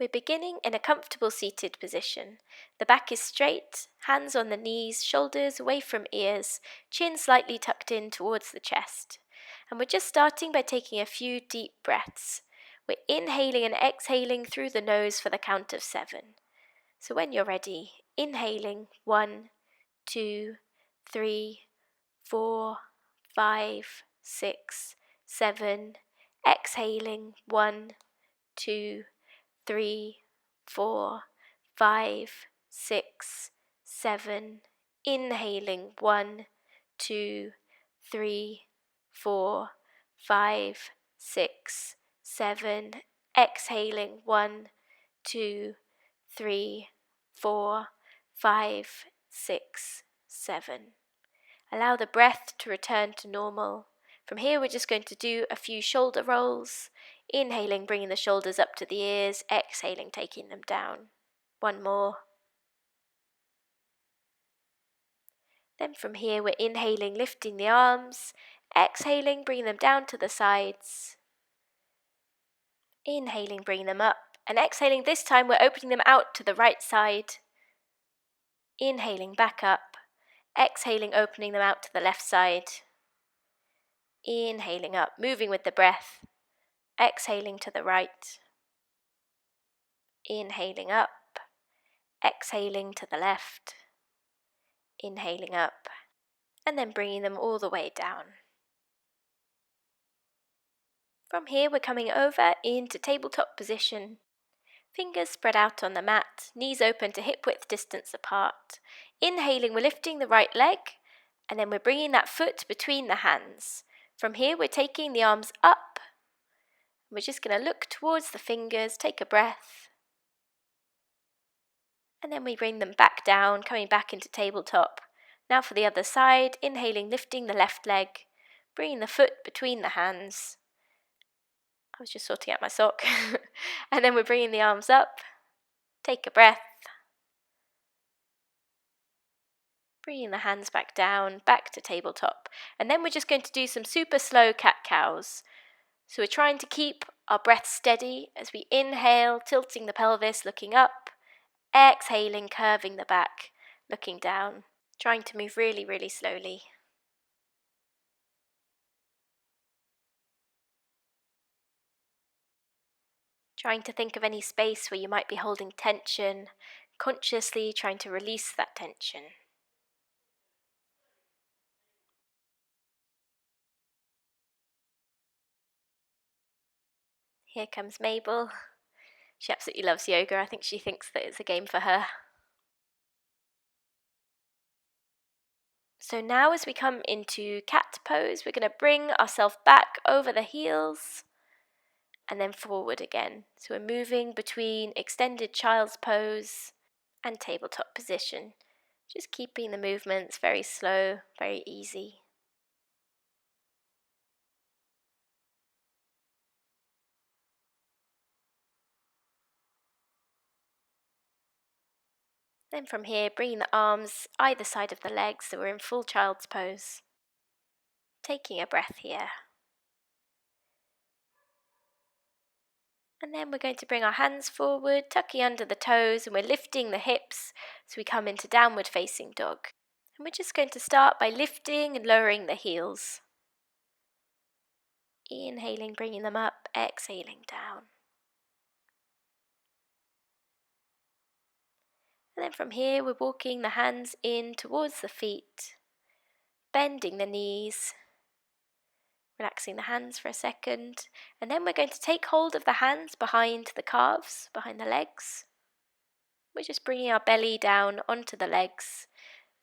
We're beginning in a comfortable seated position. The back is straight, hands on the knees, shoulders away from ears, chin slightly tucked in towards the chest. And we're just starting by taking a few deep breaths. We're inhaling and exhaling through the nose for the count of 7. So when you're ready, inhaling 1, 2, 3, 4, 5, 6, 7. Exhaling 1, 2, 3, 4, 5, 6, 7. Inhaling 1, 2, 3, 4, 5, 6, 7. Exhaling 1, 2, 3, 4, 5, 6, 7. Allow the breath to return to normal. From here, we're just going to do a few shoulder rolls. Inhaling, bringing the shoulders up to the ears. Exhaling, taking them down. One more. Then from here, we're inhaling, lifting the arms. Exhaling, bringing them down to the sides. Inhaling, bringing them up. And exhaling, this time we're opening them out to the right side. Inhaling, back up. Exhaling, opening them out to the left side. Inhaling up, moving with the breath. Exhaling to the right. Inhaling up. Exhaling to the left. Inhaling up. And then bringing them all the way down. From here, we're coming over into tabletop position. Fingers spread out on the mat, knees open to hip width distance apart. Inhaling, we're lifting the right leg, and then we're bringing that foot between the hands. From here, we're taking the arms up. We're just going to look towards the fingers, take a breath. And then we bring them back down, coming back into tabletop. Now for the other side, inhaling, lifting the left leg, bringing the foot between the hands. I was just sorting out my sock. And then we're bringing the arms up. Take a breath. Bringing the hands back down, back to tabletop. And then we're just going to do some super slow cat-cows. So we're trying to keep our breath steady as we inhale, tilting the pelvis, looking up. Exhaling, curving the back, looking down. Trying to move really, really slowly. Trying to think of any space where you might be holding tension, consciously trying to release that tension. Here comes Mabel. She absolutely loves yoga. I think she thinks that it's a game for her. So now as we come into cat pose, we're going to bring ourselves back over the heels and then forward again. So we're moving between extended child's pose and tabletop position. Just keeping the movements very slow, very easy. Then from here, bringing the arms either side of the legs so we're in full child's pose. Taking a breath here. And then we're going to bring our hands forward, tucking under the toes, and we're lifting the hips so we come into downward facing dog. And we're just going to start by lifting and lowering the heels. Inhaling, bringing them up, exhaling down. And then from here, we're walking the hands in towards the feet, bending the knees, relaxing the hands for a second, and then we're going to take hold of the hands behind the calves, behind the legs. We're just bringing our belly down onto the legs,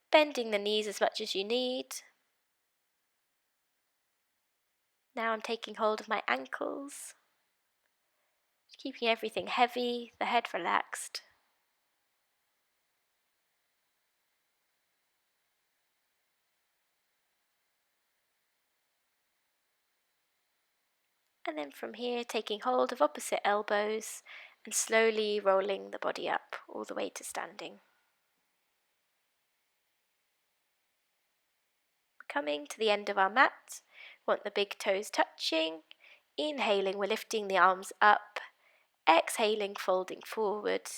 bending the knees as much as you need. Now I'm taking hold of my ankles, keeping everything heavy, the head relaxed. And then from here, taking hold of opposite elbows and slowly rolling the body up all the way to standing. We're coming to the end of our mat. Want the big toes touching. Inhaling, we're lifting the arms up. exhaling, folding forward.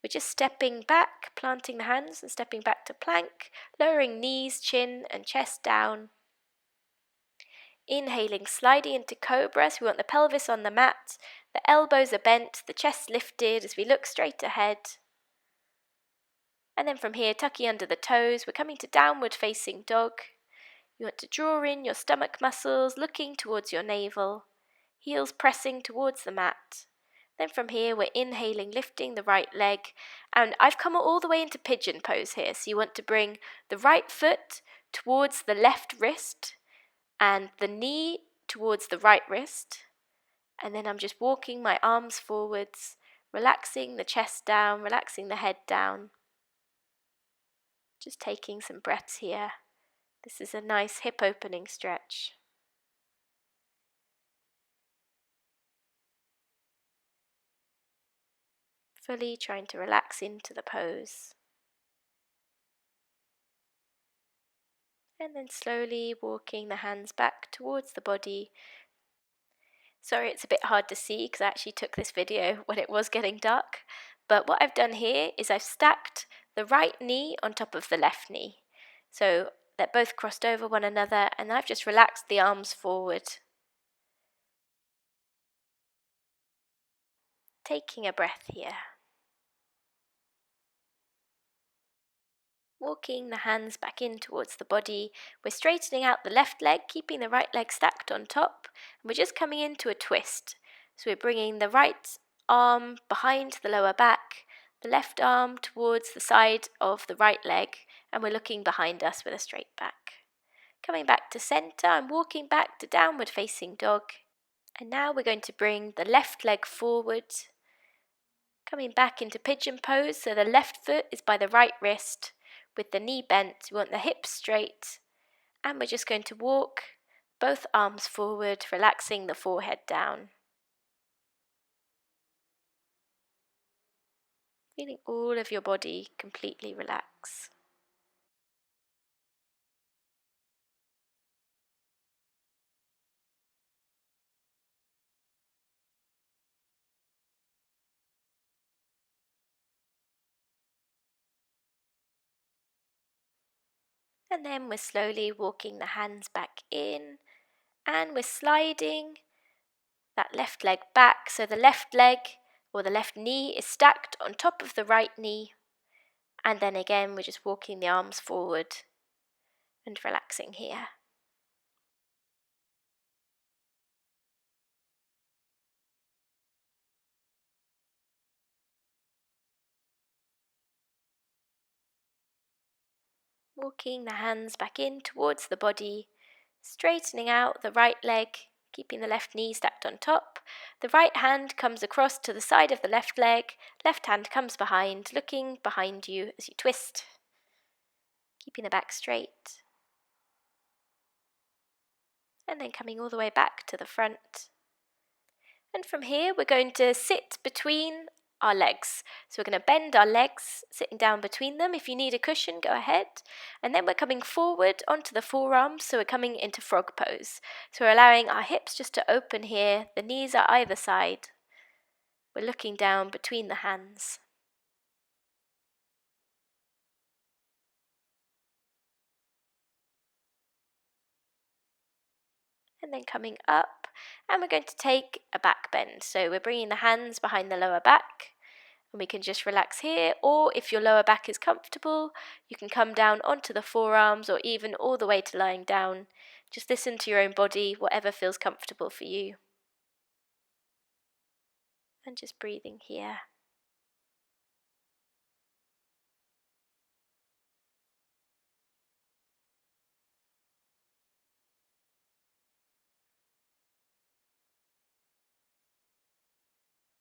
We're just stepping back, planting the hands and stepping back to plank, lowering knees, chin and chest down. Inhaling, sliding into cobra, so we want the pelvis on the mat, the elbows are bent, the chest lifted as we look straight ahead. And then from here, tucking under the toes, we're coming to downward facing dog. You want to draw in your stomach muscles, looking towards your navel, heels pressing towards the mat. Then from here, we're inhaling, lifting the right leg, and I've come all the way into pigeon pose here, so you want to bring the right foot towards the left wrist, and the knee towards the right wrist, and then I'm just walking my arms forwards, relaxing the chest down, relaxing the head down. Just taking some breaths here. This is a nice hip opening stretch. Fully trying to relax into the pose. And then slowly walking the hands back towards the body. Sorry, it's a bit hard to see because I actually took this video when it was getting dark. But what I've done here is I've stacked the right knee on top of the left knee. So they're both crossed over one another, and I've just relaxed the arms forward. Taking a breath here. Walking the hands back in towards the body. We're straightening out the left leg, keeping the right leg stacked on top. And we're just coming into a twist. So we're bringing the right arm behind the lower back, the left arm towards the side of the right leg, and we're looking behind us with a straight back. Coming back to center, I'm walking back to downward facing dog. And now we're going to bring the left leg forward, coming back into pigeon pose, so the left foot is by the right wrist, with the knee bent. We want the hips straight, and we're just going to walk both arms forward, relaxing the forehead down. Feeling all of your body completely relax. And then we're slowly walking the hands back in, and we're sliding that left leg back, so the left leg or the left knee is stacked on top of the right knee. And then again, we're just walking the arms forward and relaxing here. Walking the hands back in towards the body, straightening out the right leg, keeping the left knee stacked on top. The right hand comes across to the side of the left leg, left hand comes behind, looking behind you as you twist, keeping the back straight. And then coming all the way back to the front. And from here, we're going to sit between our legs. So we're going to bend our legs, sitting down between them. If you need a cushion, go ahead. And then we're coming forward onto the forearms, so we're coming into frog pose. So we're allowing our hips just to open here. The knees are either side. We're looking down between the hands. And then coming up, and we're going to take a back bend. So we're bringing the hands behind the lower back, and we can just relax here, or if your lower back is comfortable, you can come down onto the forearms or even all the way to lying down. Just listen to your own body, whatever feels comfortable for you. And just breathing here.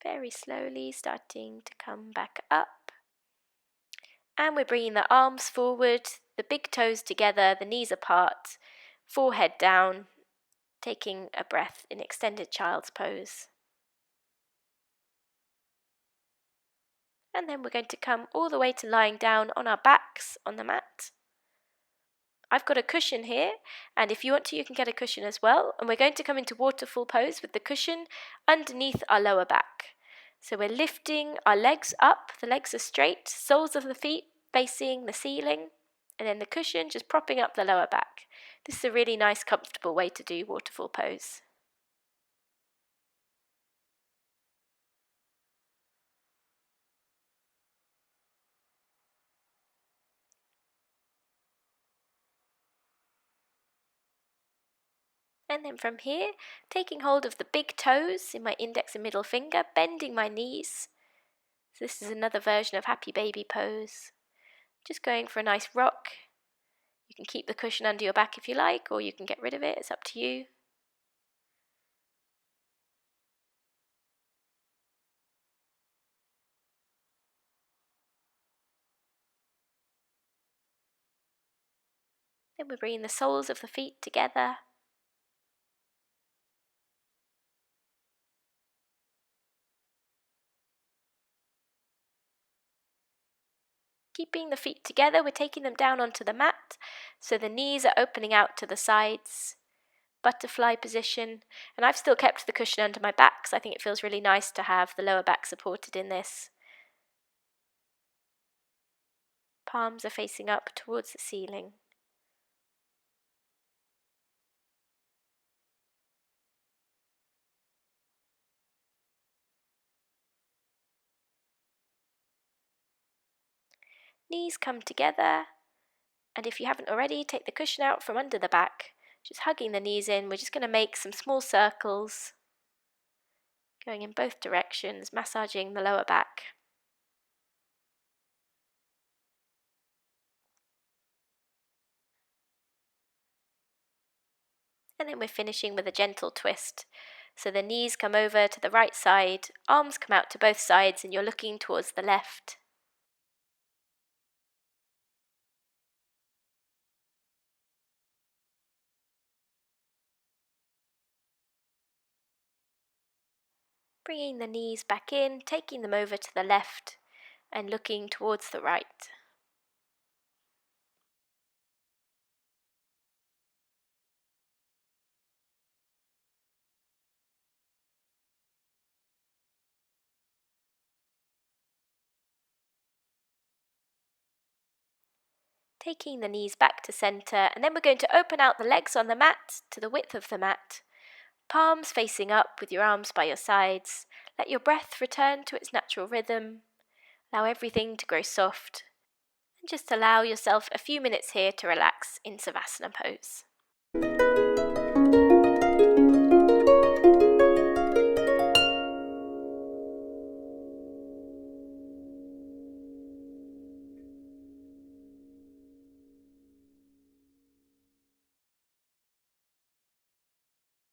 Very slowly starting to come back up. And we're bringing the arms forward, the big toes together, the knees apart, forehead down, taking a breath in extended child's pose. And then we're going to come all the way to lying down on our backs on the mat. I've got a cushion here, and if you want to, you can get a cushion as well. And we're going to come into waterfall pose with the cushion underneath our lower back. So we're lifting our legs up, the legs are straight, soles of the feet facing the ceiling, and then the cushion just propping up the lower back. This is a really nice, comfortable way to do waterfall pose. And then from here, taking hold of the big toes in my index and middle finger, bending my knees. So this is another version of happy baby pose. Just going for a nice rock. You can keep the cushion under your back if you like, or you can get rid of it, it's up to you. Then we're bringing the soles of the feet together. Keeping the feet together, we're taking them down onto the mat, so the knees are opening out to the sides. Butterfly position, and I've still kept the cushion under my back because I think it feels really nice to have the lower back supported in this. Palms are facing up towards the ceiling. Knees come together, and if you haven't already, take the cushion out from under the back, just hugging the knees in. We're just going to make some small circles, going in both directions, massaging the lower back. And then we're finishing with a gentle twist. So the knees come over to the right side, arms come out to both sides, and you're looking towards the left. Bringing the knees back in, taking them over to the left, and looking towards the right. Taking the knees back to center, and then we're going to open out the legs on the mat to the width of the mat. Palms facing up with your arms by your sides. Let your breath return to its natural rhythm. Allow everything to grow soft. And just allow yourself a few minutes here to relax in Savasana pose.